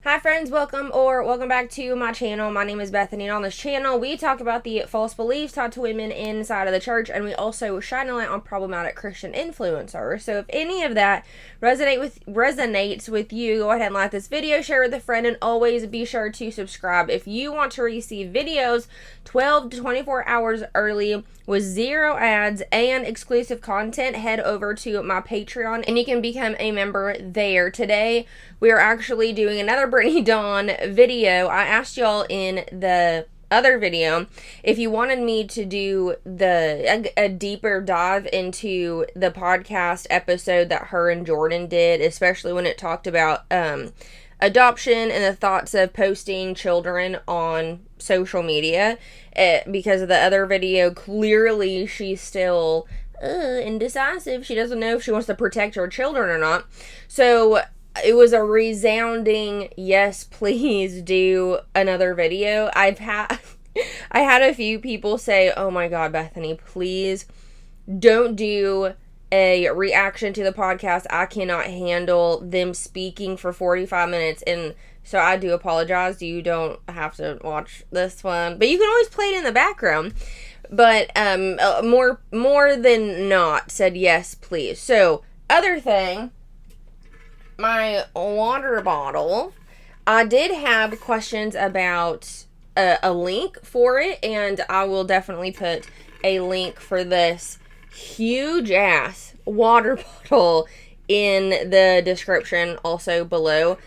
Hi friends, welcome back to my channel. My name is Bethany, and on this channel we talk about the false beliefs taught to women inside of the church, and we also shine a light on problematic Christian influencers. So if any of that resonates with you, go ahead and like this video, share with a friend, and always be sure to subscribe. If you want to receive videos 12 to 24 hours early with zero ads and exclusive content, head over to my Patreon and you can become a member there. Today we are actually doing another Brittany Dawn video. I asked y'all in the other video if you wanted me to do a deeper dive into the podcast episode that her and Jordan did, especially when it talked about adoption and the thoughts of posting children on social media. Because of the other video, clearly she's still indecisive. She doesn't know if she wants to protect her children or not. So it was a resounding yes, please do another video. I had a few people say, oh my god, Bethany, please don't do a reaction to the podcast. I cannot handle them speaking for 45 minutes. And so I do apologize. You don't have to watch this one, but you can always play it in the background. But more than not said yes, please. So other thing, my water bottle, I did have questions about a link for it, and I will definitely put a link for this huge ass water bottle in the description also below.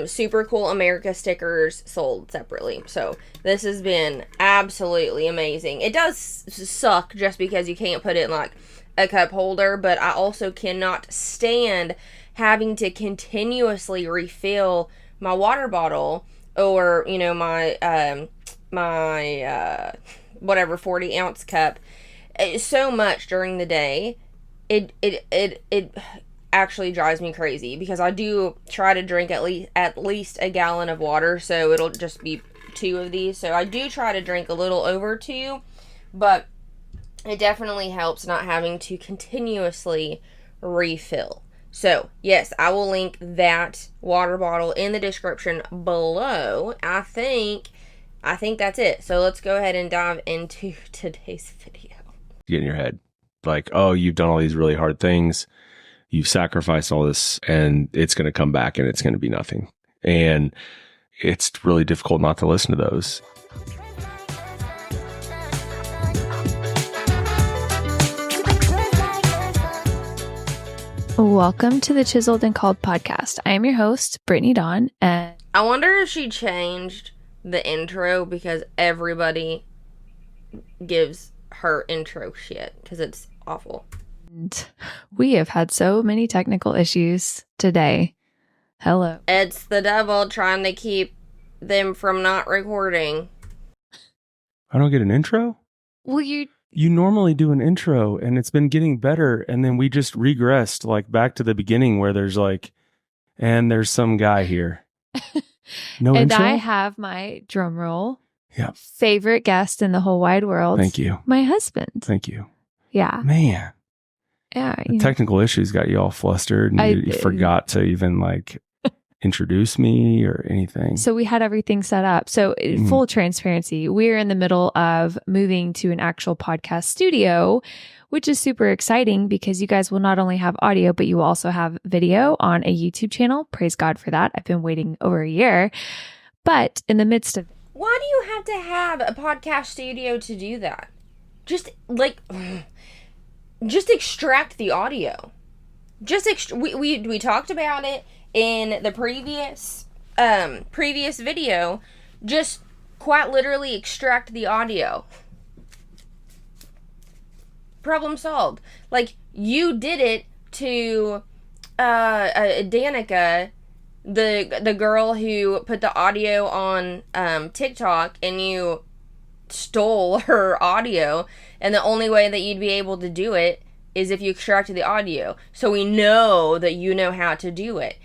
Super cool America stickers sold separately. So this has been absolutely amazing. It does suck just because you can't put it in like a cup holder, but I also cannot stand having to continuously refill my water bottle, or my whatever 40-ounce cup so much during the day. It actually drives me crazy, because I do try to drink at least a gallon of water, so it'll just be 2 of these. So I do try to drink a little over 2, but it definitely helps not having to continuously refill. So, yes, I will link that water bottle in the description below. I think that's it. So let's go ahead and dive into today's video. Get in your head. Like, oh, you've done all these really hard things. You've sacrificed all this, and it's going to come back and it's going to be nothing. And it's really difficult not to listen to those. Welcome to the Chiseled and Called podcast. I am your host, Brittany Dawn, and I wonder if she changed the intro because everybody gives her intro shit, because it's awful. We have had so many technical issues today. Hello. It's the devil trying to keep them from not recording. I don't get an intro? Well, You normally do an intro, and it's been getting better, and then we just regressed like back to the beginning where there's like, and there's some guy here. No and intro? I have my drum roll. Yeah. Favorite guest in the whole wide world. Thank you. My husband. Thank you. Yeah. Man. Yeah. The technical issues got you all flustered, and you forgot to even like introduce me or anything. So we had everything set up. So full transparency, we're in the middle of moving to an actual podcast studio, which is super exciting because you guys will not only have audio, but you will also have video on a YouTube channel. Praise God for that. I've been waiting over a year. But in the midst of... Why do you have to have a podcast studio to do that? Just extract the audio. We talked about it in the previous video. Just quite literally extract the audio. Problem solved. Like, you did it to Danica, the girl who put the audio on TikTok, and you stole her audio, and the only way that you'd be able to do it is if you extracted the audio. So we know that you know how to do it.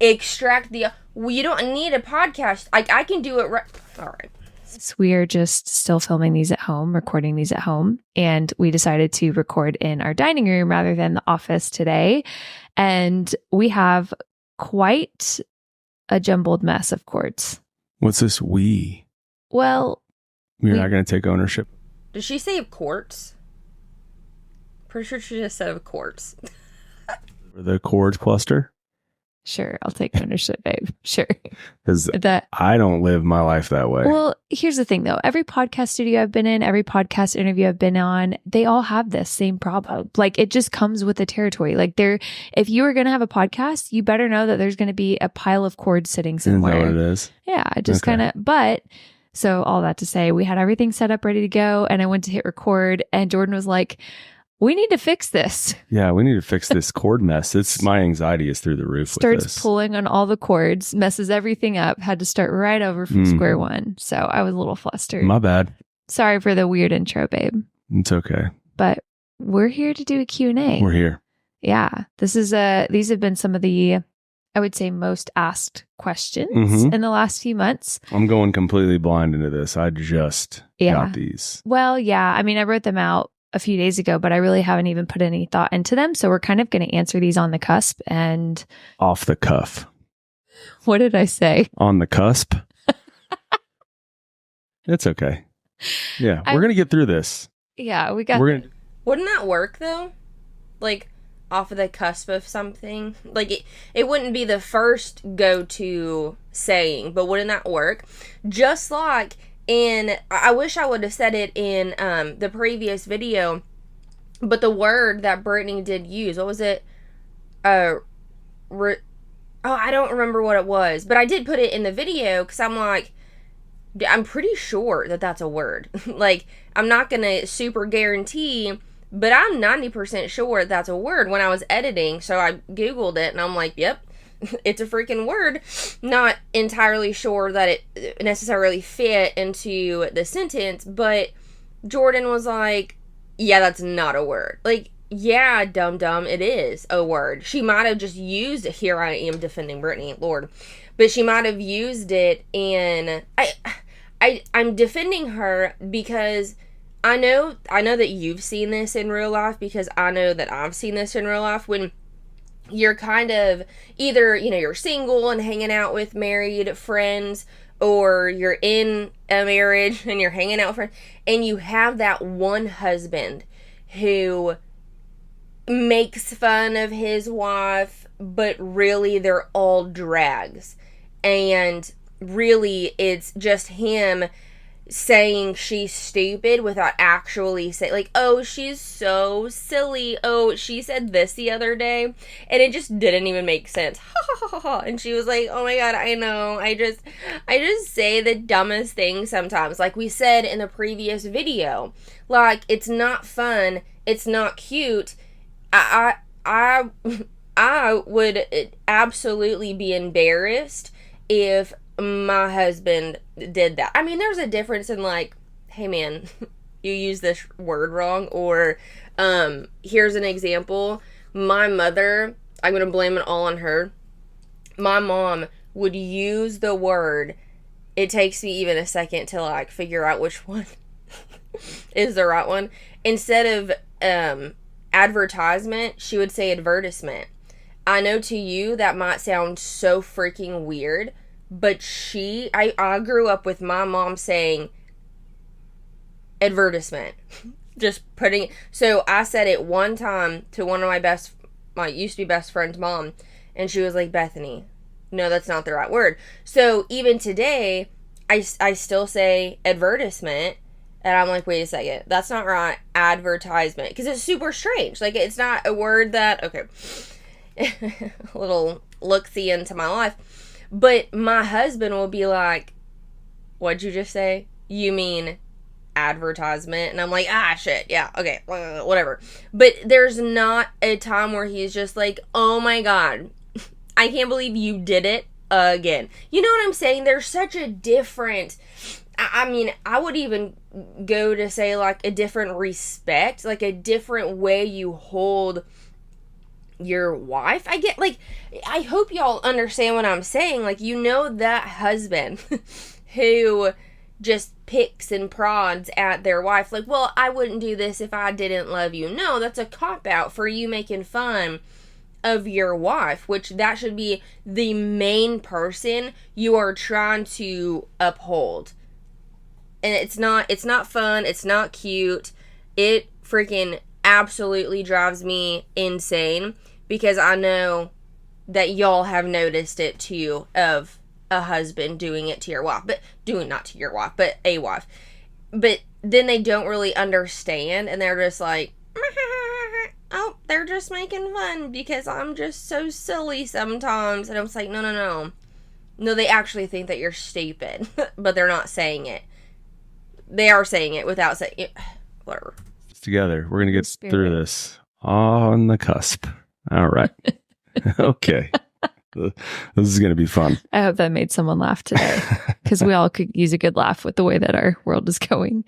Extract the... You don't need a podcast. I can do it right... All right. We are just still filming these at home, recording these at home, and we decided to record in our dining room rather than the office today. And we have quite a jumbled mess of chords. What's this we? Well, You're not going to take ownership? Did she say of quartz? Pretty sure she just said of quartz. The chord cluster? Sure, I'll take ownership, babe. Sure. Because I don't live my life that way. Well, here's the thing, though. Every podcast studio I've been in, every podcast interview I've been on, they all have this same problem. Like, it just comes with the territory. Like, if you are going to have a podcast, you better know that there's going to be a pile of chords sitting somewhere. Isn't that what it is? Yeah, just kind of, but... So all that to say, we had everything set up, ready to go, and I went to hit record, and Jordan was like, we need to fix this. Yeah, we need to fix this chord mess. My anxiety is through the roof with this. Starts pulling on all the chords, messes everything up, had to start right over from square one. So I was a little flustered. My bad. Sorry for the weird intro, babe. It's okay. But we're here to do a Q&A. We're here. Yeah. These have been some of the, I would say, most asked questions in the last few months. I'm going completely blind into this. I just got these. Well, yeah. I mean, I wrote them out a few days ago, but I really haven't even put any thought into them. So we're kind of going to answer these on the cusp and... Off the cuff. What did I say? On the cusp. It's okay. Yeah, we're going to get through this. Yeah, we got... Wouldn't that work, though? Like... off of the cusp of something. Like, it wouldn't be the first go-to saying, but wouldn't that work? Just like I wish I would have said it in the previous video, but the word that Brittany did use, what was it? I don't remember what it was, but I did put it in the video because I'm like, I'm pretty sure that that's a word. Like, I'm not going to super guarantee, but I'm 90% sure that's a word when I was editing. So I Googled it and I'm like, yep, it's a freaking word. Not entirely sure that it necessarily fit into the sentence, but Jordan was like, yeah, that's not a word. Like, yeah, dum-dum, it is a word. She might have just used it. Here I am defending Brittany, Lord. But she might have used it in... I'm defending her because... I know that you've seen this in real life because I know that I've seen this in real life when you're kind of either, you're single and hanging out with married friends, or you're in a marriage and you're hanging out with friends, and you have that one husband who makes fun of his wife, but really they're all drags. And really it's just him saying she's stupid without actually saying, like, oh, she's so silly. Oh, she said this the other day. And it just didn't even make sense. And she was like, oh my God, I know. I just say the dumbest things sometimes. Like we said in the previous video. Like, it's not fun. It's not cute. I would absolutely be embarrassed if my husband did that. I mean, there's a difference in like, hey man, you use this word wrong, or here's an example. My mother, I'm going to blame it all on her. My mom would use the word, it takes me even a second to like figure out which one is the right one. Instead of advertisement, she would say advertisement. I know to you that might sound so freaking weird, but I grew up with my mom saying advertisement. Just putting, so I said it one time to one of my used to be best friend's mom, and she was like, Bethany, no, that's not the right word. So even today, I still say advertisement, and I'm like, wait a second, that's not right, advertisement, because it's super strange. Like, it's not a word that, okay, a little look-see into my life. But my husband will be like, what'd you just say? You mean advertisement? And I'm like, shit, yeah, okay, whatever. But there's not a time where he's just like, oh my God, I can't believe you did it again. You know what I'm saying? There's such a different, I mean, I would even go to say like a different respect, like a different way you hold your wife. I hope y'all understand what I'm saying. Like, that husband who just picks and prods at their wife. Like, well, I wouldn't do this if I didn't love you. No, that's a cop-out for you making fun of your wife, which that should be the main person you are trying to uphold. And it's not fun, it's not cute. It freaking absolutely drives me insane, because I know that y'all have noticed it too, of a husband doing it to your wife, but not to your wife, but a wife. But then they don't really understand, and they're just like, oh, they're just making fun because I'm just so silly sometimes. And I was like, no, they actually think that you're stupid. But they're not saying it. They are saying it without saying it. Whatever. Together, we're gonna get through this on the cusp. All right. Okay. This is gonna be fun. I hope that made someone laugh today, because we all could use a good laugh with the way that our world is going.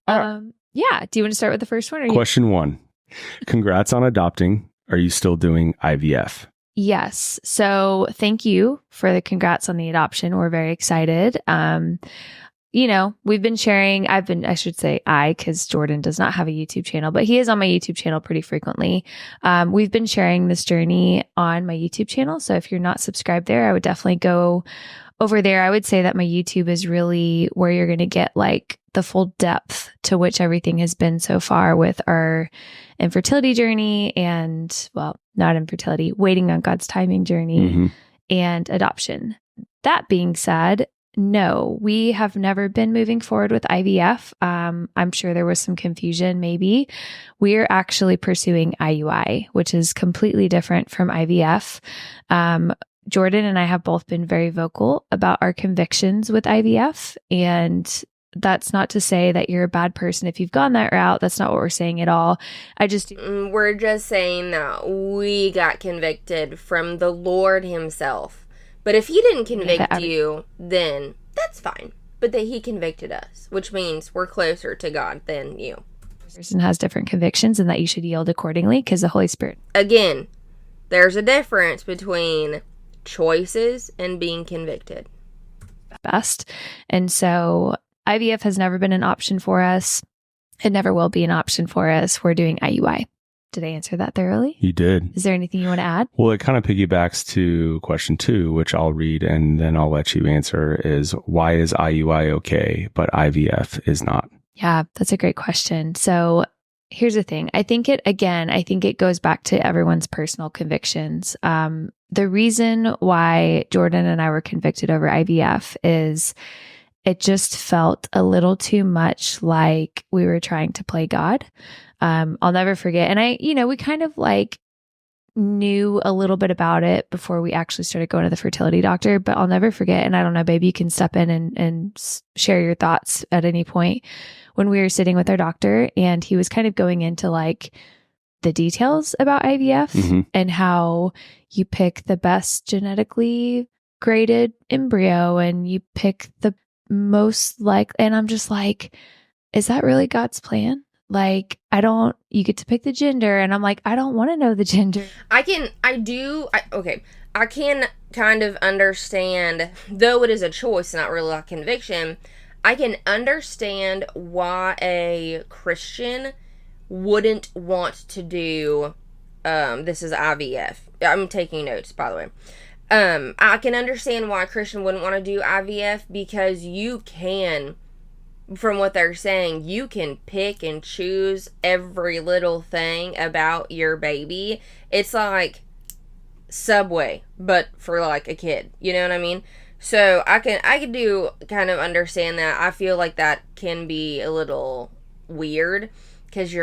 Yeah. Do you want to start with the first one? Question 1. Congrats on adopting. Are you still doing IVF? Yes. So thank you for the congrats on the adoption. We're very excited. We've been sharing, because Jordan does not have a YouTube channel, but he is on my YouTube channel pretty frequently. We've been sharing this journey on my YouTube channel. So if you're not subscribed there, I would definitely go over there. I would say that my YouTube is really where you're going to get like the full depth to which everything has been so far with our infertility journey and, well, not infertility, waiting on God's timing journey and adoption. That being said, no, we have never been moving forward with IVF. I'm sure there was some confusion, maybe. We're actually pursuing IUI, which is completely different from IVF. Jordan and I have both been very vocal about our convictions with IVF. And that's not to say that you're a bad person if you've gone that route. That's not what we're saying at all. We're just saying that we got convicted from the Lord himself. But if he didn't convict you, then that's fine. But that he convicted us, which means we're closer to God than you. Person has different convictions, and that you should yield accordingly, because the Holy Spirit. Again, there's a difference between choices and being convicted. Best. And so IVF has never been an option for us. It never will be an option for us. We're doing IUI. Did I answer that thoroughly? You did. Is there anything you want to add? Well, it kind of piggybacks to question 2, which I'll read and then I'll let you answer, is why is IUI okay, but IVF is not? Yeah, that's a great question. So here's the thing. I think it goes back to everyone's personal convictions. The reason why Jordan and I were convicted over IVF is it just felt a little too much like we were trying to play God. I'll never forget. And we kind of like knew a little bit about it before we actually started going to the fertility doctor, but I'll never forget. And I don't know, babe, you can step in and share your thoughts at any point, when we were sitting with our doctor and he was kind of going into like the details about IVF and how you pick the best genetically graded embryo and you pick the most and I'm just like, is that really God's plan? Like, you get to pick the gender. And I'm like, I don't want to know the gender. I can kind of understand, though it is a choice, not really a conviction, I can understand why a Christian wouldn't want to do, this is IVF. I'm taking notes, by the way. I can understand why a Christian wouldn't want to do IVF, because you can, from what they're saying, you can pick and choose every little thing about your baby. It's like Subway, but for like a kid. You know what I mean? So I can do kind of understand that. I feel like that can be a little weird, because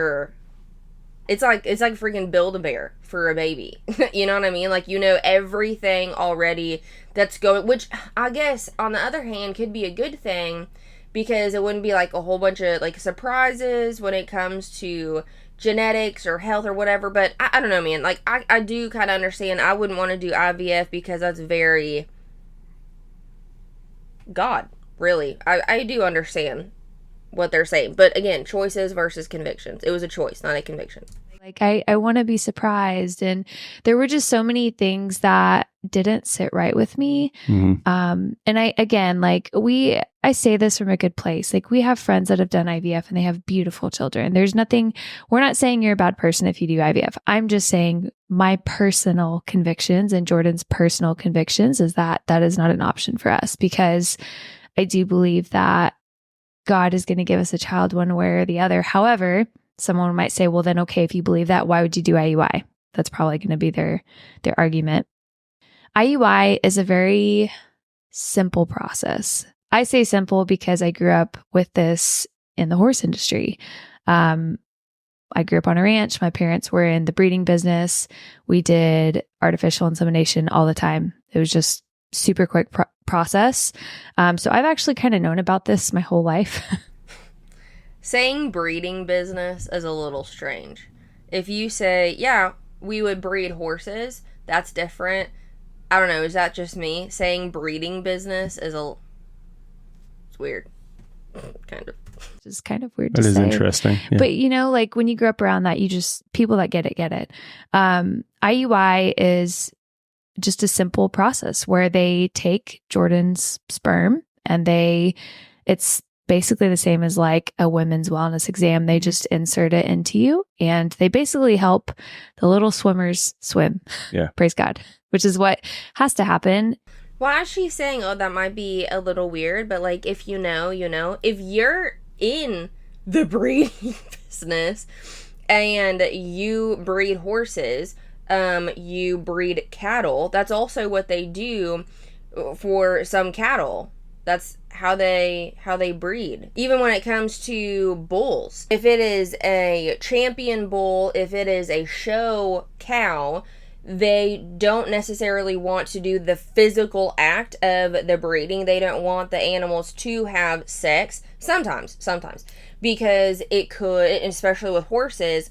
it's like freaking Build-A-Bear for a baby. You know what I mean? Like, everything already that's going, which I guess on the other hand could be a good thing, because it wouldn't be like a whole bunch of like surprises when it comes to genetics or health or whatever. But I don't know, man. Like, I do kind of understand. I wouldn't want to do IVF because that's very God, really. I do understand what they're saying. But again, choices versus convictions. It was a choice, not a conviction. Like, I want to be surprised. And there were just so many things that didn't sit right with me. And I say this from a good place. Like, we have friends that have done IVF and they have beautiful children. There's nothing, we're not saying you're a bad person if you do IVF. I'm just saying my personal convictions and Jordan's personal convictions is that is not an option for us, because I do believe that God is going to give us a child one way or the other. However, someone might say, well, then, okay, if you believe that, why would you do IUI? That's probably going to be their argument. IUI is a very simple process. I say simple because I grew up with this in the horse industry. I grew up on a ranch. My parents were in the breeding business. We did artificial insemination all the time. It was just super quick process. So I've actually kind of known about this my whole life. Saying breeding business is a little strange. If you say, yeah, we would breed horses, that's different. I don't know, is that just me? Saying breeding business is it's weird. Kind of. It's kind of weird to say. That is interesting. Yeah. But, like, when you grew up around that, people that get it. IUI is just a simple process where they take Jordan's sperm and it's basically the same as like a women's wellness exam. They just insert it into you and they basically help the little swimmers swim. Yeah. Praise God, which is what has to happen. Why is she saying, oh, that might be a little weird, but like, if you know, if you're in the breeding business and you breed horses, you breed cattle. That's also what they do for some cattle. That's how they breed. Even when it comes to bulls, if it is a champion bull, if it is a show cow, they don't necessarily want to do the physical act of the breeding. They don't want the animals to have sex. Sometimes, because it could, especially with horses,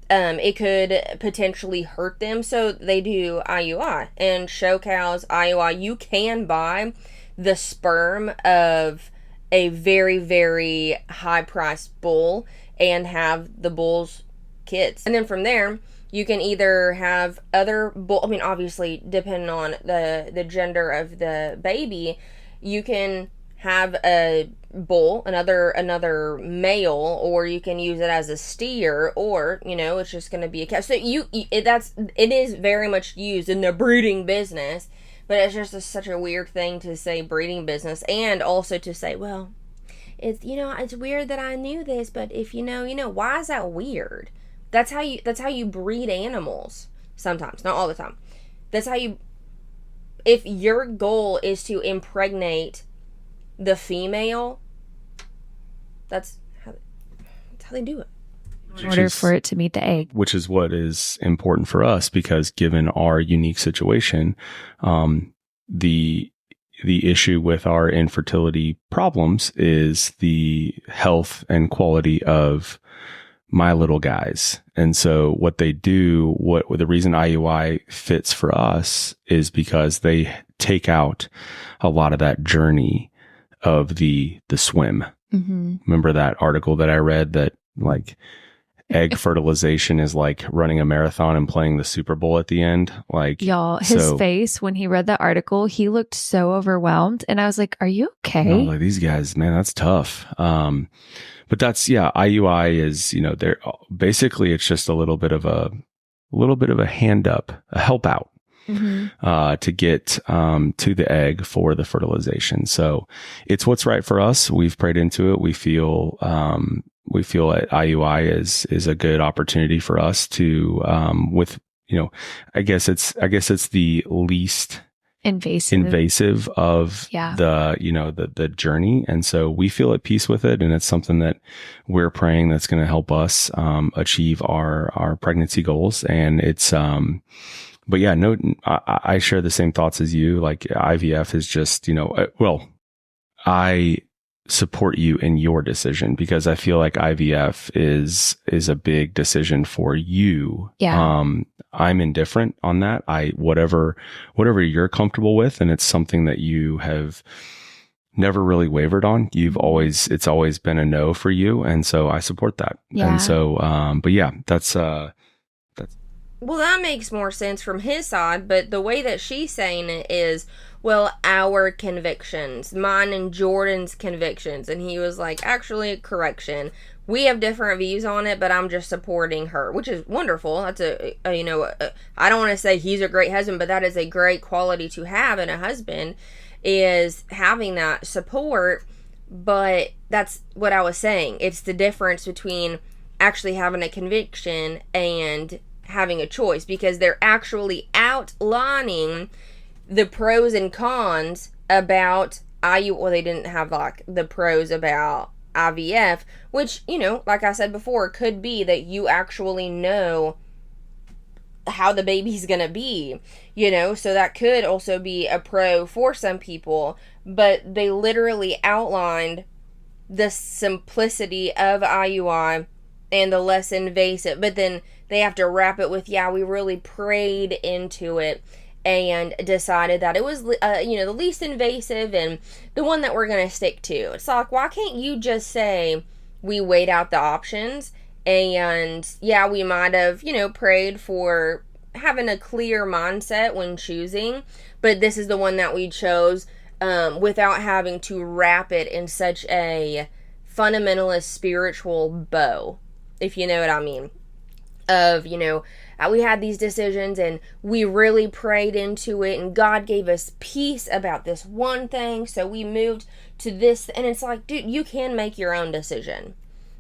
it could potentially hurt them. So they do IUI. And show cows, IUI, you can buy the sperm of a very, very high-priced bull and have the bull's kids. And then from there, you can either have other bull, obviously, depending on the gender of the baby, you can have a bull, another male, or you can use it as a steer, or, it's just going to be a calf. So it is very much used in the breeding business. But it's just such a weird thing to say, breeding business, and also to say, well, it's it's weird that I knew this, but if you know, why is that weird? That's how you breed animals. Sometimes, not all the time. That's how you. If your goal is to impregnate the female, that's how they do it. In order for it to meet the egg. Which is what is important for us, because given our unique situation, the issue with our infertility problems is the health and quality of my little guys. And so what they do, the reason IUI fits for us is because they take out a lot of that journey of the swim. Mm-hmm. Remember that article that I read that like egg fertilization is like running a marathon and playing the Super Bowl at the end? Like, y'all, his face when he read that article, he looked so overwhelmed. And I was like, are you okay? I was like, these guys, man, that's tough. But that's, IUI is, they're basically, it's just a little bit of a hand up, a help out. Mm-hmm. To get to the egg for the fertilization. So it's what's right for us. We've prayed into it. We feel that IUI is a good opportunity for us to I guess it's the least invasive of the journey. And so we feel at peace with it. And it's something that we're praying that's going to help us achieve our pregnancy goals. And it's but yeah, no, I share the same thoughts as you. Like IVF is just, I support you in your decision, because I feel like IVF is a big decision for you. Yeah. I'm indifferent on that. Whatever you're comfortable with, and it's something that you have never really wavered on. It's always been a no for you. And so I support that. Yeah. And so, but yeah, that's, well, that makes more sense from his side, but the way that she's saying it is, well, our convictions, mine and Jordan's convictions. And he was like, actually, correction. We have different views on it, but I'm just supporting her, which is wonderful. That's I don't want to say he's a great husband, but that is a great quality to have in a husband, is having that support. But that's what I was saying. It's the difference between actually having a conviction and having a choice, because they're actually outlining the pros and cons about well, they didn't have like the pros about IVF, which, like I said before, could be that you actually know how the baby's gonna be, so that could also be a pro for some people. But they literally outlined the simplicity of IUI and the less invasive, but then they have to wrap it with, we really prayed into it and decided that it was, the least invasive and the one that we're going to stick to. It's like, why can't you just say, we weighed out the options, and we might have, prayed for having a clear mindset when choosing, but this is the one that we chose, without having to wrap it in such a fundamentalist spiritual bow, if you know what I mean. Of, we had these decisions and we really prayed into it, and God gave us peace about this one thing, so we moved to this. And it's like, dude, you can make your own decision.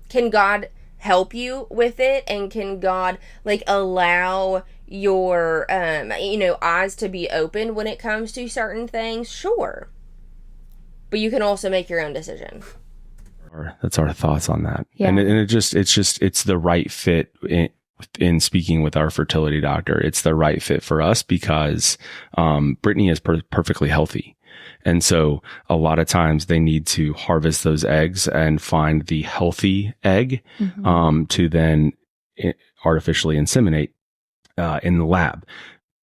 Can God help you with it? And can God allow your eyes to be opened when it comes to certain things? Sure. But you can also make your own decision. That's our thoughts on that. Yeah. And it's the right fit in speaking with our fertility doctor. It's the right fit for us because Brittany is perfectly healthy. And so a lot of times they need to harvest those eggs and find the healthy egg, to then artificially inseminate in the lab.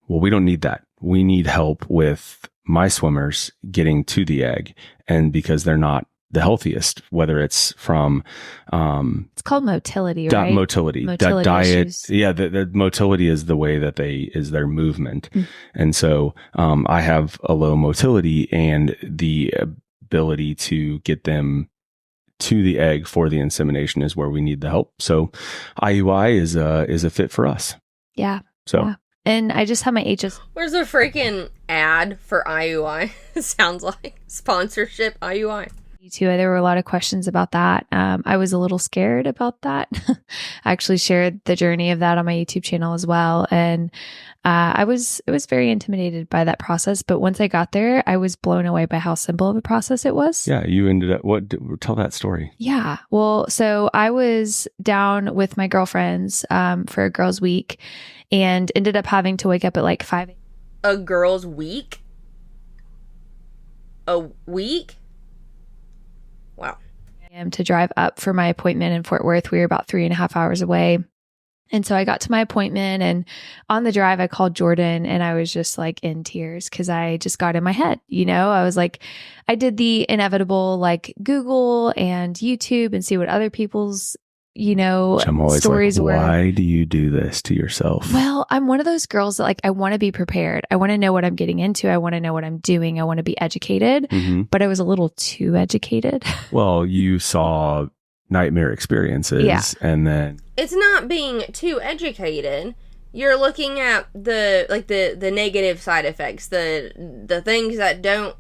Well, we don't need that. We need help with my swimmers getting to the egg, and because they're not the healthiest, whether it's from it's called motility, right? Motility diet. Issues. Yeah, the motility is the way that is their movement. And so I have a low motility, and the ability to get them to the egg for the insemination is where we need the help. So IUI is a fit for us. Yeah. So yeah. And I just have my HS. Where's a freaking ad for IUI? It sounds like sponsorship IUI. Too. There were a lot of questions about that. I was a little scared about that. I actually shared the journey of that on my YouTube channel as well. And I was very intimidated by that process. But once I got there, I was blown away by how simple of a process it was. Yeah. You ended up, tell that story. Yeah. Well, so I was down with my girlfriends for a girls' week, and ended up having to wake up at 5 a.m. A girls' week? A week? Wow. To drive up for my appointment in Fort Worth. We were about 3.5 hours away. And so I got to my appointment, and on the drive, I called Jordan, and I was just in tears because I just got in my head. I was I did the inevitable Google and YouTube and see what other people's I'm always stories were. Why do you do this to yourself? Well, I'm one of those girls that I want to be prepared. I want to know what I'm getting into. I want to know what I'm doing. I want to be educated, but I was a little too educated. Well, you saw nightmare experiences, and then it's not being too educated. You're looking at the negative side effects, the things that don't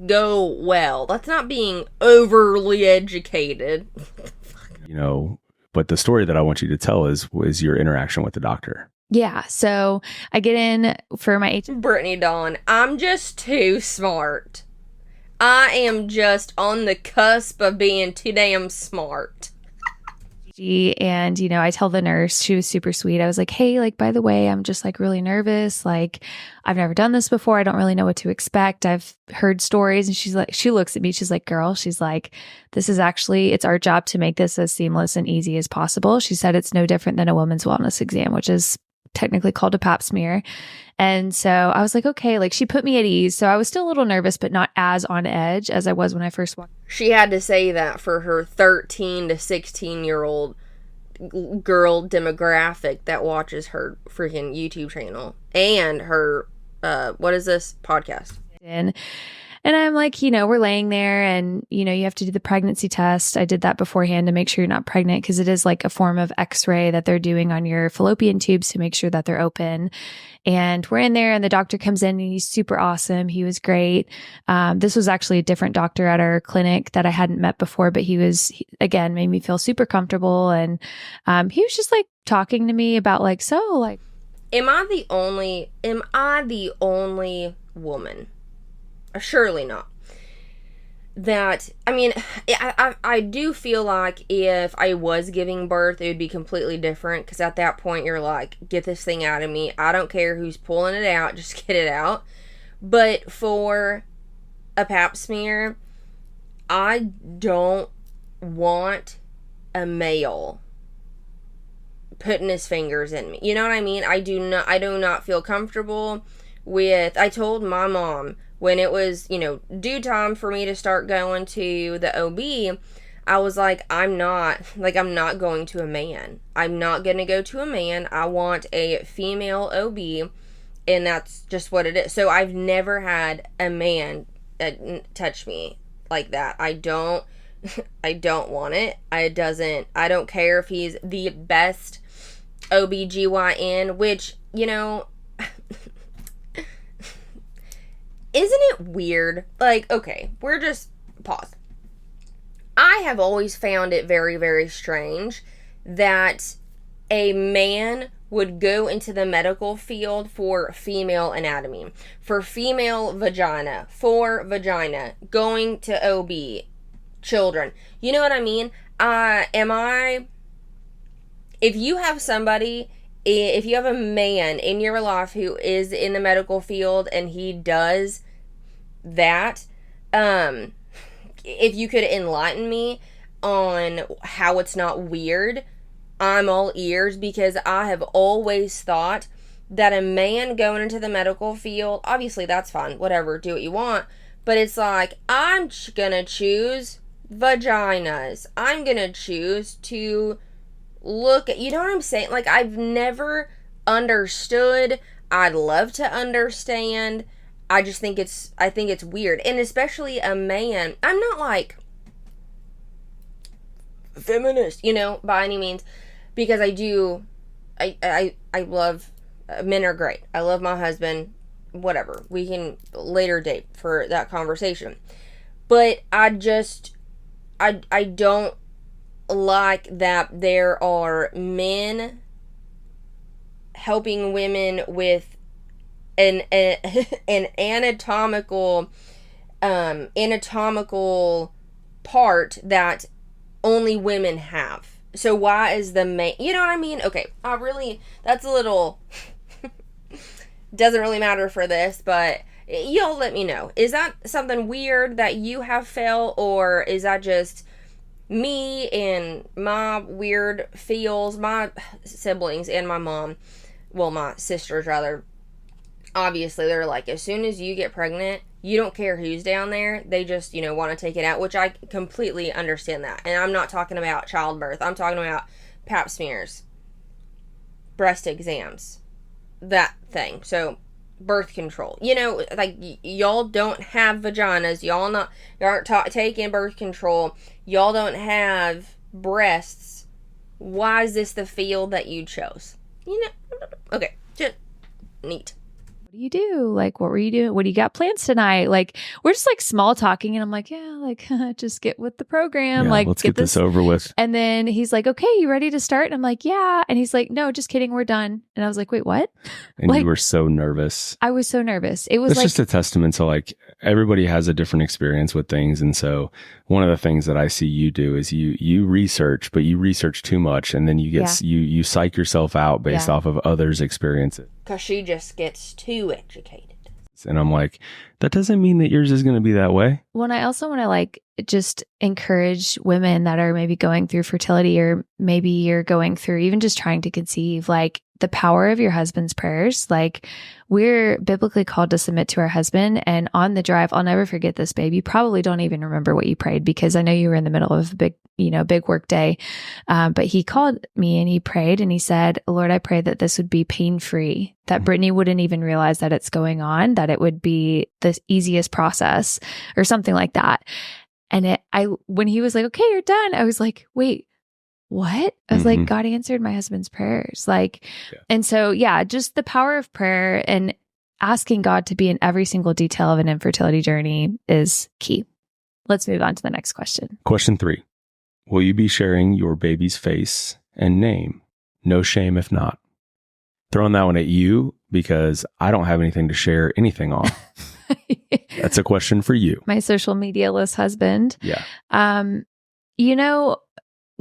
go well. That's not being overly educated. But the story that I want you to tell is your interaction with the doctor. Yeah. So I get in for my Brittany Dawn, I'm just too smart. I am just on the cusp of being too damn smart. And, I tell the nurse, she was super sweet. I was like, hey, by the way, I'm just really nervous. I've never done this before. I don't really know what to expect. I've heard stories. And she looks at me. She's like, girl, this is actually, it's our job to make this as seamless and easy as possible. She said, it's no different than a woman's wellness exam, which is technically called a pap smear. And so I was like, okay, she put me at ease. So I was still a little nervous, but not as on edge as I was when I first walked. She had to say that for her 13 to 16-year-old girl demographic that watches her freaking YouTube channel and her, what is this, podcast. And I'm like, you know, we're laying there and, you know, you have to do the pregnancy test. I did that beforehand to make sure you're not pregnant because it is like a form of x-ray that they're doing on your fallopian tubes to make sure that they're open. And we're in there and the doctor comes in and he's super awesome. He was great. This was actually a different doctor at our clinic that I hadn't met before, but again, made me feel super comfortable. And he was just like talking to me about like, so like, am I the only woman? Surely not. That, I mean, I do feel like if I was giving birth, it would be completely different. Because at that point, you're like, get this thing out of me. I don't care who's pulling it out. Just get it out. But for a pap smear, I don't want a male putting his fingers in me. You know what I mean? I do not feel comfortable with, I told my mom, when it was, you know, due time for me to start going to the OB, I was like, I'm not going to a man. I'm not going to go to a man. I want a female OB, and that's just what it is. So I've never had a man touch me like that. I don't want it. I don't care if he's the best OBGYN, which, you know, isn't it weird? Like, okay, we're just, pause. I have always found it very, very strange that a man would go into the medical field for female anatomy, for female vagina, for vagina, going to OB, children. You know what I mean? If you have a man in your life who is in the medical field and he does that, if you could enlighten me on how it's not weird, I'm all ears, because I have always thought that a man going into the medical field, obviously that's fine, whatever, do what you want, but it's like, I'm gonna choose vaginas. I'm gonna choose to look at, you know what I'm saying? Like, I've never understood. I'd love to understand. I think it's weird. And especially a man. I'm not like feminist, you know, by any means, because I love, men are great. I love my husband, whatever. We can later date for that conversation. But I don't like that there are men helping women with an anatomical part that only women have. So why is the man, you know what I mean? Okay, that's a little doesn't really matter for this, but y'all let me know. Is that something weird that you have felt, or is that just me and my weird feels? My siblings and my mom, well, my sisters rather, obviously they're like, as soon as you get pregnant, you don't care who's down there, they just, you know, want to take it out, which I completely understand that. And I'm not talking about childbirth, I'm talking about pap smears, breast exams, that thing. So birth control, you know, like, y'all don't have vaginas, y'all aren't taking birth control, y'all don't have breasts. Why is this the field that you chose? You know, okay, just neat. What do you do? Like, what were you doing? What do you got plans tonight? Like, we're just like small talking, and I'm like, yeah, like, just get with the program. Yeah, like, let's get this over with. And then he's like, okay, you ready to start? And I'm like, yeah. And he's like, no, just kidding, we're done. And I was like, wait, what? And like, you were so nervous. I was so nervous. It was It's just a testament to, like, everybody has a different experience with things. And so one of the things that I see you do is you research, but you research too much, and then you get you psych yourself out based off of others' experiences. Because she just gets too educated. And I'm like, that doesn't mean that yours is going to be that way. Well, and I also want to like just encourage women that are maybe going through fertility, or maybe you're going through even just trying to conceive, like the power of your husband's prayers. Like, we're biblically called to submit to our husband. And on the drive, I'll never forget this, babe. You probably don't even remember what you prayed, because I know you were in the middle of a big work day. But he called me and he prayed and he said, Lord, I pray that this would be pain-free, that Brittany wouldn't even realize that it's going on, that it would be the easiest process or something like that. And when he was like, okay, you're done, I was like, wait, what? I was like, God answered my husband's prayers. Like, and so, yeah, just the power of prayer and asking God to be in every single detail of an infertility journey is key. Let's move on to the next question. Question 3. Will you be sharing your baby's face and name? No shame if not. Throwing that one at you because I don't have anything to share anything on. That's a question for you. My social media-less husband. Yeah.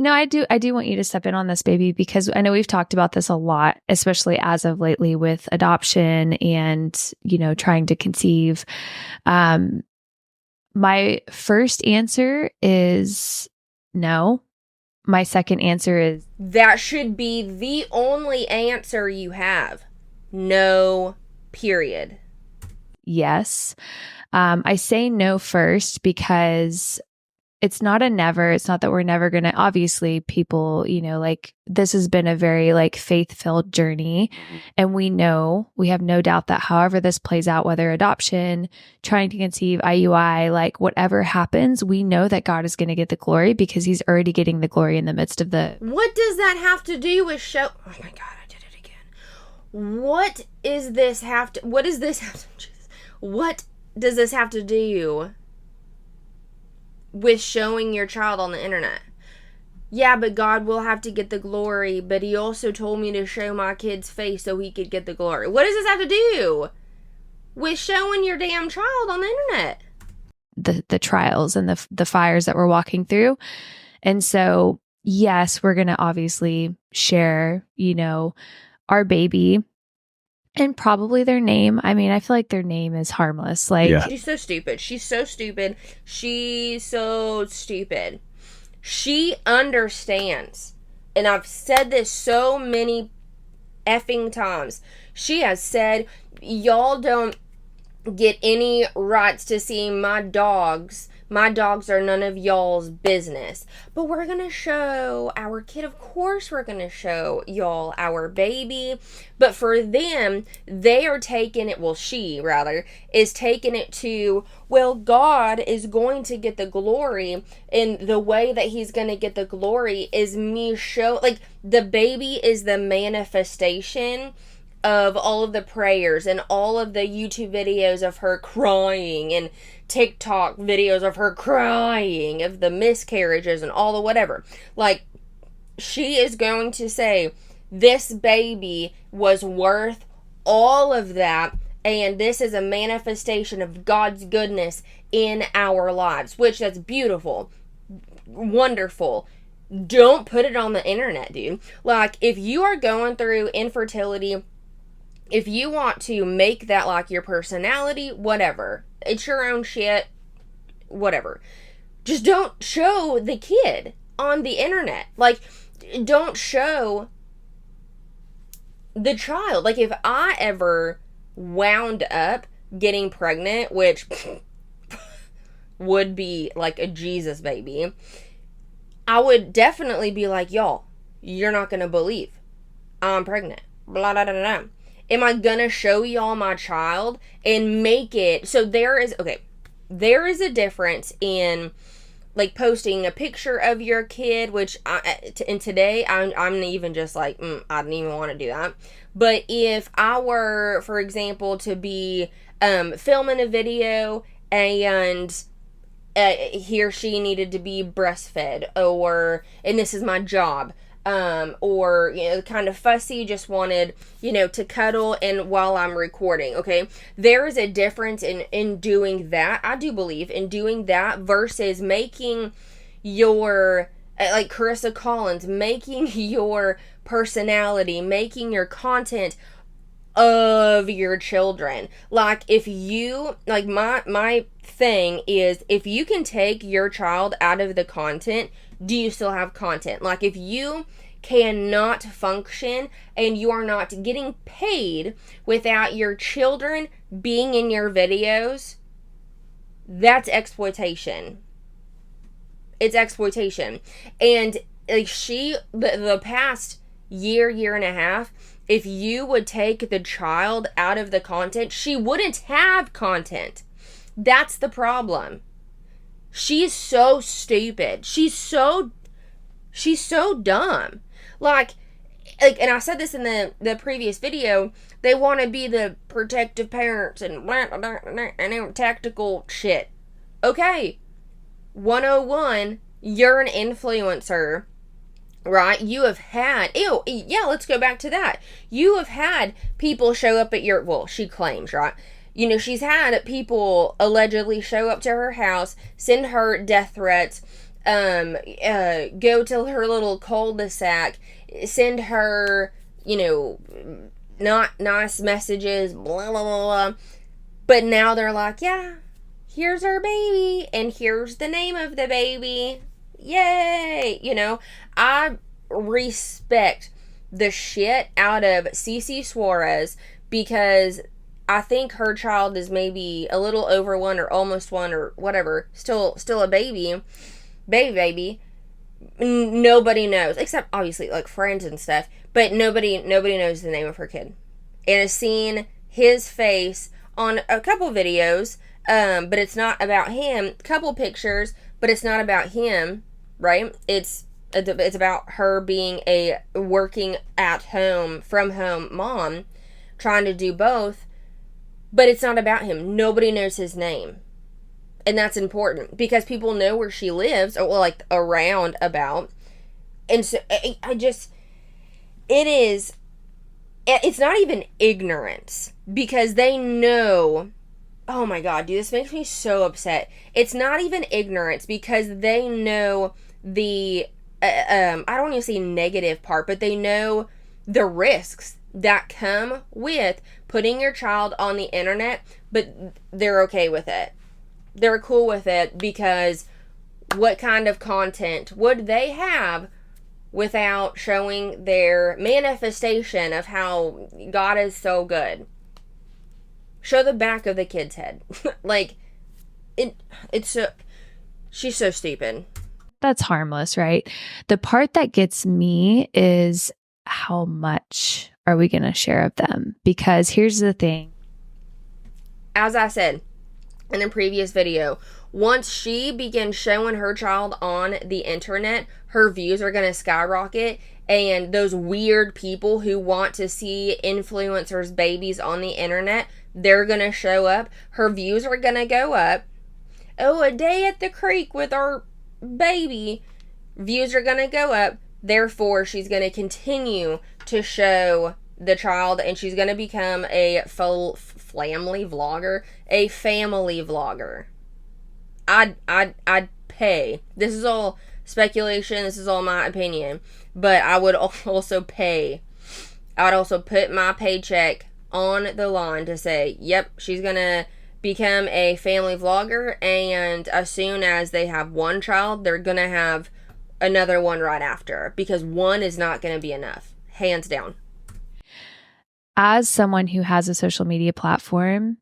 No, I do want you to step in on this, baby, because I know we've talked about this a lot, especially as of lately with adoption and, trying to conceive. My first answer is no. My second answer is that should be the only answer you have. No, period. Yes. I say no first because it's not a never. It's not that we're never going to, obviously people, like this has been a very like faith-filled journey. And we have no doubt that however this plays out, whether adoption, trying to conceive, IUI, like whatever happens, we know that God is going to get the glory because he's already getting the glory in the midst of the. What does that have to do with oh my God, I did it again. What does this have to do with showing your child on the internet? Yeah, but God will have to get the glory, but he also told me to show my kid's face so he could get the glory. What does this have to do with showing your damn child on the internet? The trials and the fires that we're walking through. And so, yes, we're going to obviously share, our baby and probably their name. I mean, I feel like their name is harmless. Like, She's so stupid. She understands. And I've said this so many effing times. She has said, y'all don't get any rights to see my dogs. My dogs are none of y'all's business. But we're going to show our kid. Of course we're going to show y'all our baby. But for them, they are taking it, well, she rather, is taking it to, well, God is going to get the glory. And the way that he's going to get the glory is me like, the baby is the manifestation of all of the prayers and all of the YouTube videos of her crying and TikTok videos of her crying, of the miscarriages and all the whatever. Like, she is going to say, this baby was worth all of that, and this is a manifestation of God's goodness in our lives, which that's beautiful, wonderful. Don't put it on the internet, dude. Like, if you are going through infertility, if you want to make that like your personality, whatever, it's your own shit, whatever. Just don't show the kid on the internet. Like, don't show the child. Like, if I ever wound up getting pregnant, which would be like a Jesus baby, I would definitely be like, y'all, you're not gonna believe I'm pregnant. Blah, blah, blah, blah. Am I gonna show y'all my child and make it so there is a difference in like posting a picture of your kid, which today I'm even just like I didn't even want to do that. But if I were, for example, to be filming a video and he or she needed to be breastfed, and this is my job. Or, kind of fussy, just wanted, to cuddle and while I'm recording, okay? There is a difference in doing that. I do believe in doing that versus making your, like Carissa Collins, making your personality, making your content of your children. Like, if you, like, my thing is, if you can take your child out of the content, do you still have content? Like, if you cannot function and you are not getting paid without your children being in your videos, that's exploitation. It's exploitation. And like, the past year and a half, if you would take the child out of the content, she wouldn't have content. That's the problem. She's so stupid. She's so dumb. Like, and I said this in the previous video, they want to be the protective parents and tactical shit. Okay, 101, you're an influencer, right? You have had, let's go back to that. You have had people show up at your, well, she claims, right? You know, she's had people allegedly show up to her house, send her death threats, go to her little cul-de-sac, send her, you know, not nice messages, blah, blah, blah, blah. But now they're like, yeah, here's our baby, and here's the name of the baby. Yay! You know, I respect the shit out of Cece Suarez, because I think her child is maybe a little over 1 or almost 1 or whatever, still a baby. Nobody knows, except obviously like friends and stuff, but nobody knows the name of her kid. And has seen his face on a couple videos, but it's not about him. Couple pictures, but it's not about him, right? It's about her being a working at home, from home mom, trying to do both, but it's not about him. Nobody knows his name. And that's important, because people know where she lives, or like around about. And so it's not even ignorance, because they know. Oh my God, dude, this makes me so upset. It's not even ignorance, because they know the, I don't want to say negative part, but they know the risks that come with putting your child on the internet, but they're okay with it. They're cool with it, because what kind of content would they have without showing their manifestation of how God is so good? Show the back of the kid's head. Like, she's so stupid. That's harmless, right? The part that gets me is, how much are we going to share of them? Because here's the thing. As I said in a previous video, once she begins showing her child on the internet, her views are going to skyrocket, and those weird people who want to see influencers' babies on the internet, they're going to show up. Her views are going to go up. Oh, a day at the creek with our baby. Views are going to go up. Therefore, she's going to continue to show the child, and she's going to become a family vlogger. A family vlogger. I'd pay. This is all speculation. This is all my opinion. But I would also pay. I'd also put my paycheck on the line to say, yep, she's going to become a family vlogger, and as soon as they have one child, they're going to have another one right after, because one is not going to be enough. Hands down. As someone who has a social media platform,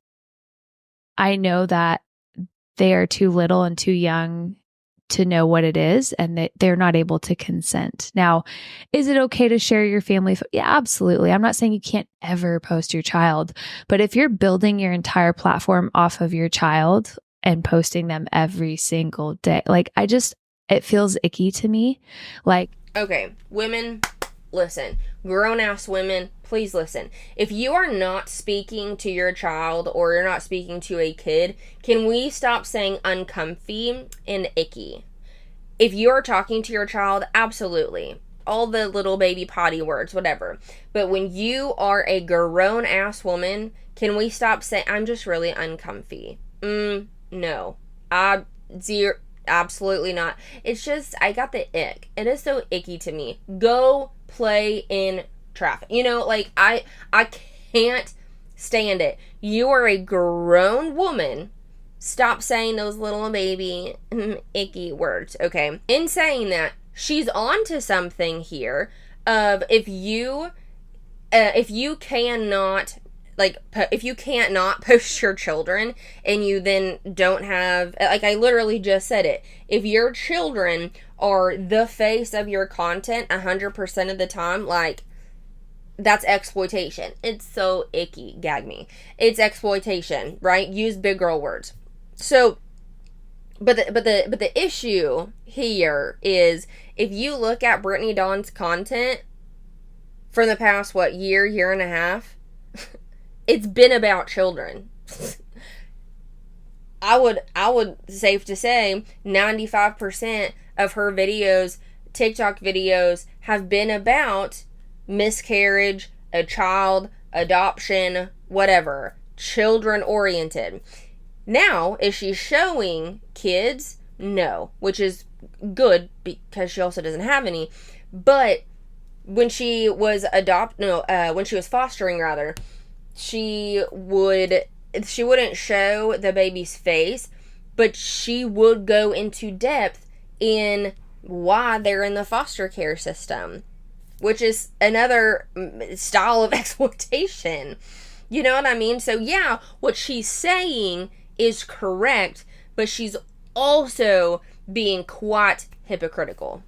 I know that they are too little and too young to know what it is, and that they're not able to consent. Now, is it okay to share your family? Yeah, absolutely. I'm not saying you can't ever post your child, but if you're building your entire platform off of your child and posting them every single day, like, it feels icky to me. Like, okay, women, listen. Grown-ass women, please listen. If you are not speaking to your child, or you're not speaking to a kid, can we stop saying uncomfy and icky? If you're talking to your child, absolutely. All the little baby potty words, whatever. But when you are a grown-ass woman, can we stop saying, I'm just really uncomfy? No. Absolutely not. It's just, I got the ick. It is so icky to me. Go play in traffic. You know, like, I can't stand it. You are a grown woman. Stop saying those little baby icky words, okay? In saying that, she's on to something here of if you cannot, like, if you can't not post your children and you then don't have, like I literally just said it, if your children are the face of your content 100% of the time, like, that's exploitation. It's so icky, gag me. It's exploitation, right? Use big girl words. So, but the issue here is if you look at Brittany Dawn's content for the past year and a half, it's been about children. I would safe to say 95% of her videos, TikTok videos, have been about miscarriage, a child, adoption, whatever, children oriented. Now, is she showing kids? No, which is good because she also doesn't have any. But when she was when she was fostering, rather, she wouldn't show the baby's face, but she would go into depth in why they're in the foster care system, which is another style of exploitation. You know what I mean? So yeah, what she's saying is correct, but she's also being quite hypocritical.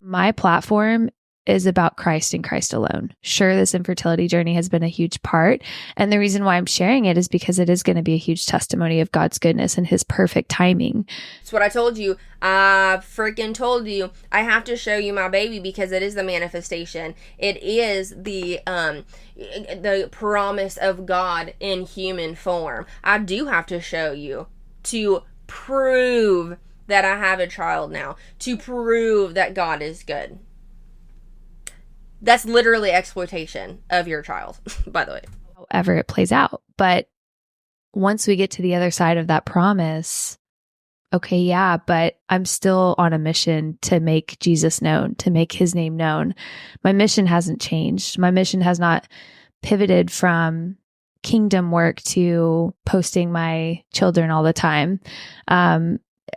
My platform is about Christ and Christ alone. Sure, this infertility journey has been a huge part. And the reason why I'm sharing it is because it is going to be a huge testimony of God's goodness and his perfect timing. It's what I told you. I freaking told you. I have to show you my baby because it is the manifestation. It is the promise of God in human form. I do have to show you to prove that I have a child now. To prove that God is good. That's literally exploitation of your child, by the way. However it plays out. But once we get to the other side of that promise, okay, yeah, but I'm still on a mission to make Jesus known, to make his name known. My mission hasn't changed. My mission has not pivoted from kingdom work to posting my children all the time.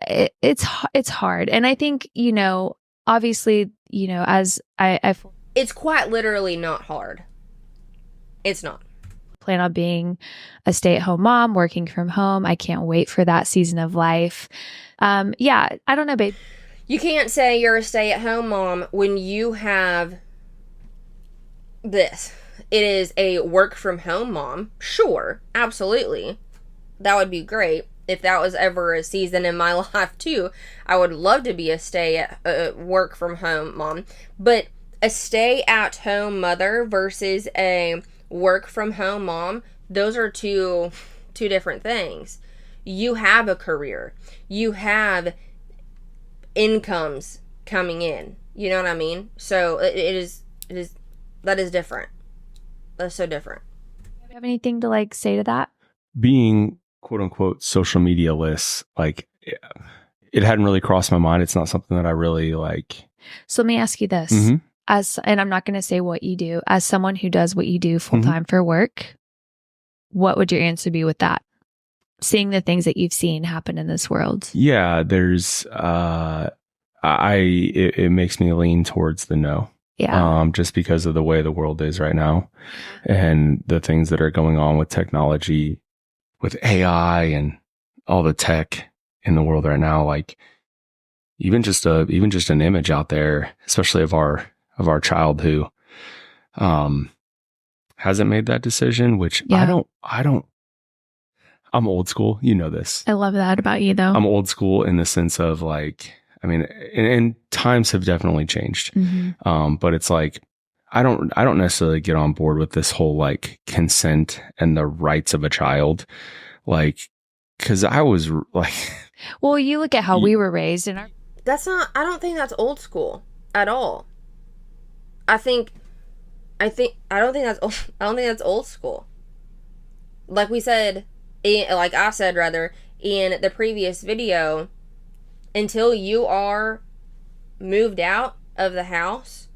It's hard. And I think, obviously, as I it's quite literally not hard. It's not. Plan on being a stay-at-home mom, working from home. I can't wait for that season of life. Yeah, I don't know, babe. You can't say you're a stay-at-home mom when you have this. It is a work-from-home mom. Sure, absolutely. That would be great. If that was ever a season in my life too, I would love to be a work-from-home mom. But a stay-at-home mother versus a work-from-home mom, those are two different things. You have a career. You have incomes coming in. You know what I mean? So that is different. That's so different. Do you have anything to say to that? Being quote unquote social media less, it hadn't really crossed my mind. It's not something that I really like. So let me ask you this. Mm-hmm. And I'm not going to say what you do, as someone who does what you do full time for work, what would your answer be with that? Seeing the things that you've seen happen in this world. Yeah, there's, it makes me lean towards the no. Yeah. Just because of the way the world is right now and the things that are going on with technology, with AI and all the tech in the world right now, even just an image out there, especially of our child who hasn't made that decision, which yeah. I'm old school. You know this. I love that about you, though. I'm old school in the sense of and times have definitely changed. Mm-hmm. But it's I don't necessarily get on board with this whole consent and the rights of a child. Cause I was well, you look at how we were raised and I don't think that's old school at all. I don't think that's old school. Like we said, like I said rather, in the previous video, until you are moved out of the house,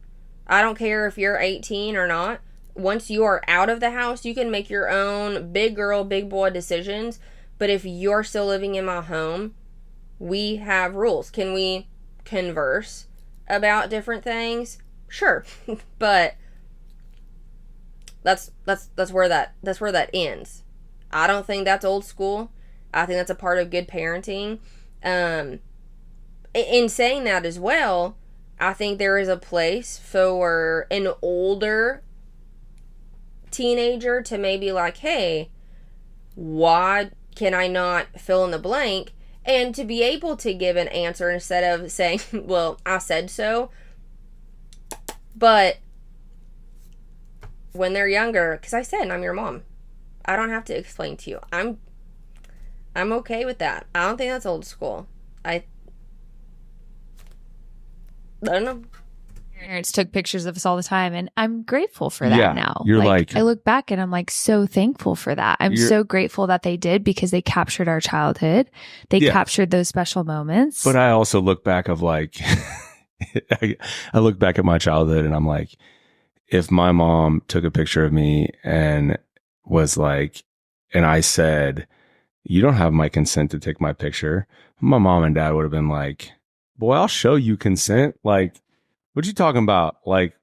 I don't care if you're 18 or not, once you are out of the house, you can make your own big girl, big boy decisions. But if you're still living in my home, we have rules. Can we converse about different things? Sure. But that's where that ends. I don't think that's old school. I think that's a part of good parenting. In saying that as well, I think there is a place for an older teenager to maybe like, hey, why can I not fill in the blank? And to be able to give an answer instead of saying, well, I said so. But when they're younger, because I said I'm your mom, I don't have to explain to you. I'm okay with that. I don't think that's old school. I don't know. Parents took pictures of us all the time, and I'm grateful for that now. You're like, I look back and I'm like so thankful for that. I'm so grateful that they did, because they captured our childhood. They captured those special moments. But I also look back of like, I look back at my childhood and I'm like, if my mom took a picture of me and was like, and I said, you don't have my consent to take my picture, my mom and dad would have been like, boy, I'll show you consent. Like, what you talking about? Like,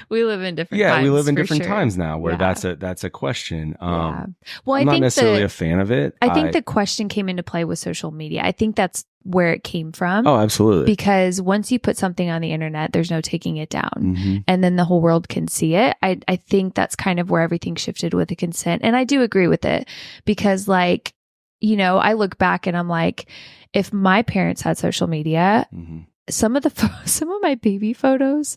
we live in different times. We live in different times now where that's a question. Well, I'm not necessarily a fan of it. I think the question came into play with social media. I think that's where it came from. Oh, absolutely. Because once you put something on the internet, there's no taking it down. And then the whole world can see it. I think that's kind of where everything shifted with the consent. And I do agree with it, because like, you know, I look back and I'm like, if my parents had social media, some of my baby photos,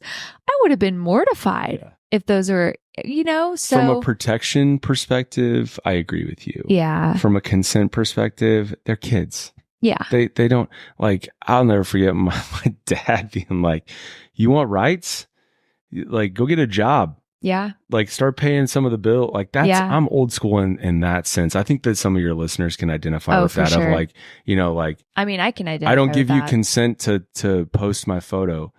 I would have been mortified if those were, you know, so from a protection perspective, I agree with you. Yeah. From a consent perspective, they're kids. Yeah. They don't, like, I'll never forget my dad being like, you want rights? Like, go get a job. Yeah. Like, start paying some of the bill. Like, that's, I'm old school in that sense. I think that some of your listeners can identify with that sure. of like, you know, like, I mean, I can identify. I don't give with you that. consent to post my photo.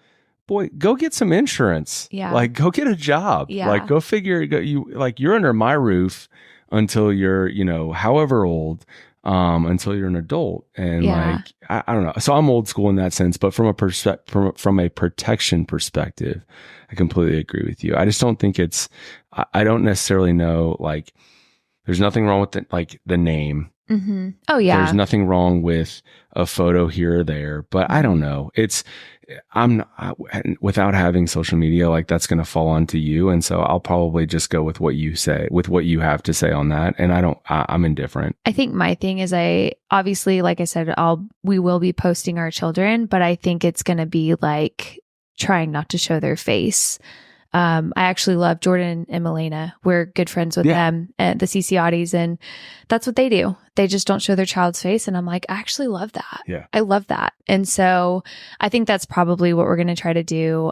Boy, go get some insurance. Yeah. Like, go get a job. Yeah. Like, go figure, you're under my roof until you're, you know, however old, until you're an adult. And like, I don't know. So I'm old school in that sense, but from a protection perspective, I completely agree with you. I just don't think I don't necessarily know, like, there's nothing wrong with the name. Oh yeah. There's nothing wrong with a photo here or there, but I don't know. Without having social media, like, that's going to fall onto you. And so I'll probably just go with what you say, with what you have to say on that. And I'm indifferent. I think my thing is, obviously, like I said, we will be posting our children, but I think it's going to be like trying not to show their face. I actually love Jordan and Milena. We're good friends with them at the CC Audis, and that's what they do. They just don't show their child's face. And I'm like, I actually love that. Yeah. I love that. And so I think that's probably what we're going to try to do.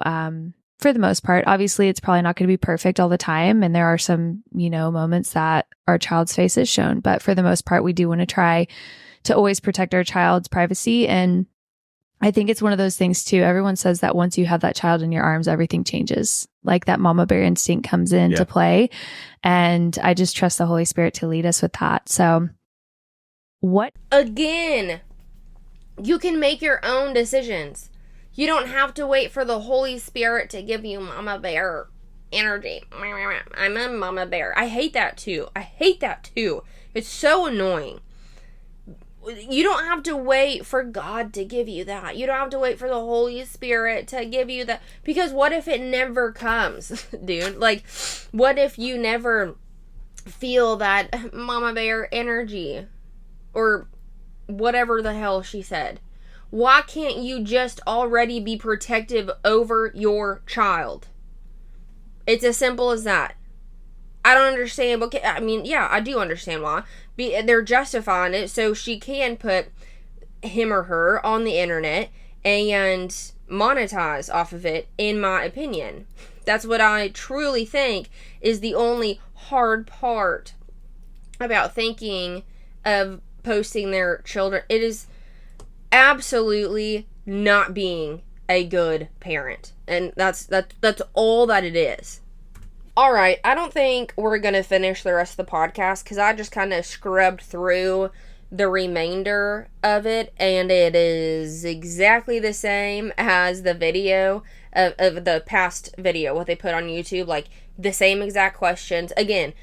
For the most part, obviously it's probably not going to be perfect all the time. And there are some, you know, moments that our child's face is shown, but for the most part, we do want to try to always protect our child's privacy. And I think it's one of those things too. Everyone says that once you have that child in your arms, everything changes. Like, that mama bear instinct comes into play. And I just trust the Holy Spirit to lead us with that. So again, you can make your own decisions. You don't have to wait for the Holy Spirit to give you mama bear energy. I'm a mama bear. I hate that too. It's so annoying. You don't have to wait for God to give you that. You don't have to wait for the Holy Spirit to give you that. Because what if it never comes, dude? Like, what if you never feel that mama bear energy? Or whatever the hell she said. Why can't you just already be protective over your child? It's as simple as that. I don't understand. Okay, I mean, yeah, I do understand why. They're justifying it so she can put him or her on the internet and monetize off of it, in my opinion. That's what I truly think is the only hard part about thinking of posting their children. It is absolutely not being a good parent. And that's all that it is. All right, I don't think we're going to finish the rest of the podcast because I just kind of scrubbed through the remainder of it, and it is exactly the same as the video of the past video, what they put on YouTube, like the same exact questions. Again,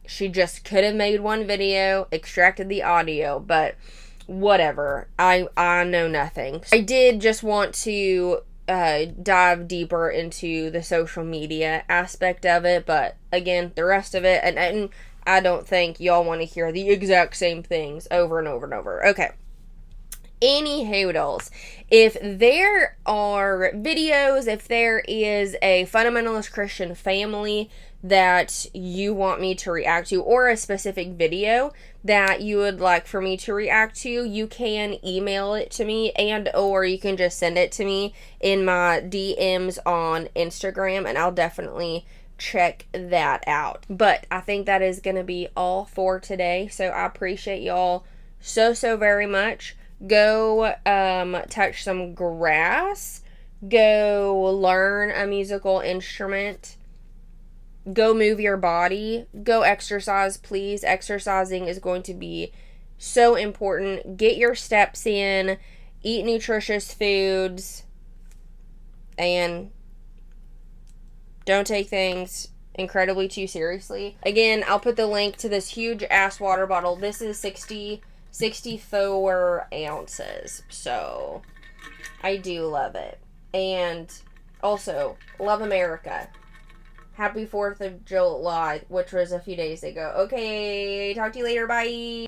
she just could have made one video, extracted the audio, but whatever. I know nothing. I did just want to dive deeper into the social media aspect of it, but again, the rest of it, and I don't think y'all want to hear the exact same things over and over and over. Okay. Any dolls, if there are videos, if there is a fundamentalist Christian family that you want me to react to, or a specific video that you would like for me to react to, you can email it to me, and or you can just send it to me in my DMs on Instagram, and I'll definitely check that out. But I think that is going to be all for today, so I appreciate y'all so very much. Go touch some grass, go learn a musical instrument, go move your body, go exercise, please. Exercising is going to be so important. Get your steps in, eat nutritious foods, and don't take things incredibly too seriously. Again, I'll put the link to this huge ass water bottle. This is 64 ounces, so I do love it. And also, love America. Happy 4th of July, which was a few days ago. Okay, talk to you later, bye.